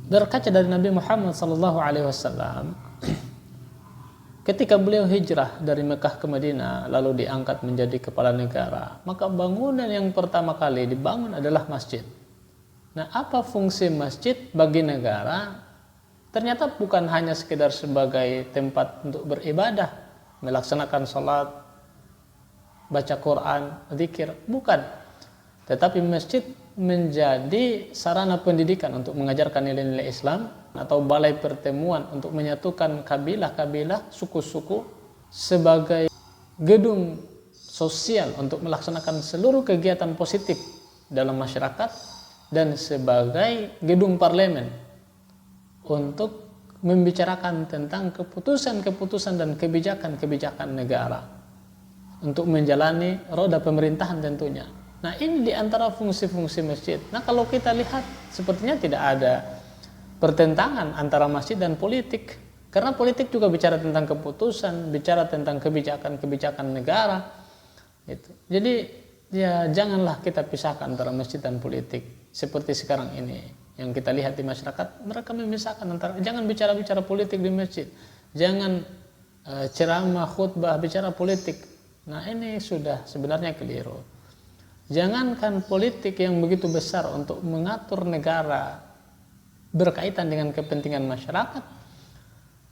Berkaca dari Nabi Muhammad SAW, ketika beliau hijrah dari Mekah ke Madinah lalu diangkat menjadi kepala negara, maka bangunan yang pertama kali dibangun adalah masjid. Nah, apa fungsi masjid bagi negara? Ternyata bukan hanya sekedar sebagai tempat untuk beribadah, melaksanakan sholat, baca Quran, zikir, bukan. Tetapi masjid menjadi sarana pendidikan untuk mengajarkan nilai-nilai Islam, atau balai pertemuan untuk menyatukan kabilah-kabilah, suku-suku, sebagai gedung sosial untuk melaksanakan seluruh kegiatan positif dalam masyarakat, dan sebagai gedung parlemen untuk membicarakan tentang keputusan-keputusan dan kebijakan-kebijakan negara untuk menjalani roda pemerintahan tentunya. Nah, ini diantara fungsi-fungsi masjid. Nah, kalau kita lihat sepertinya tidak ada pertentangan antara masjid dan politik, karena politik juga bicara tentang keputusan, bicara tentang kebijakan-kebijakan negara gitu. Jadi ya janganlah kita pisahkan antara masjid dan politik seperti sekarang ini yang kita lihat di masyarakat. Mereka memisahkan antara, jangan bicara-bicara politik di masjid, jangan ceramah khutbah bicara politik. Nah, ini sudah sebenarnya keliru. Jangankan politik yang begitu besar untuk mengatur negara berkaitan dengan kepentingan masyarakat,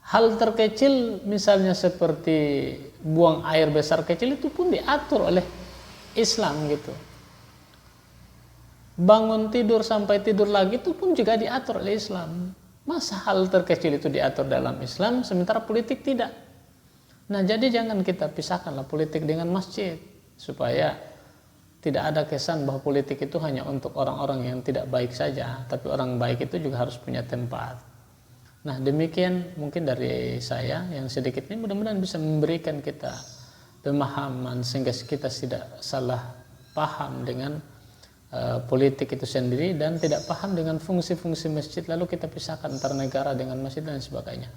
hal terkecil misalnya seperti buang air besar kecil itu pun diatur oleh Islam gitu. Bangun tidur sampai tidur lagi itu pun juga diatur oleh Islam. Masa hal terkecil itu diatur dalam Islam sementara politik tidak? Nah, jadi jangan kita pisahkanlah politik dengan masjid, supaya tidak ada kesan bahwa politik itu hanya untuk orang-orang yang tidak baik saja, tapi orang baik itu juga harus punya tempat. Nah, demikian mungkin dari saya yang sedikit ini, mudah-mudahan bisa memberikan kita pemahaman sehingga kita tidak salah paham dengan politik itu sendiri dan tidak paham dengan fungsi-fungsi masjid, lalu kita pisahkan antara negara dengan masjid dan sebagainya.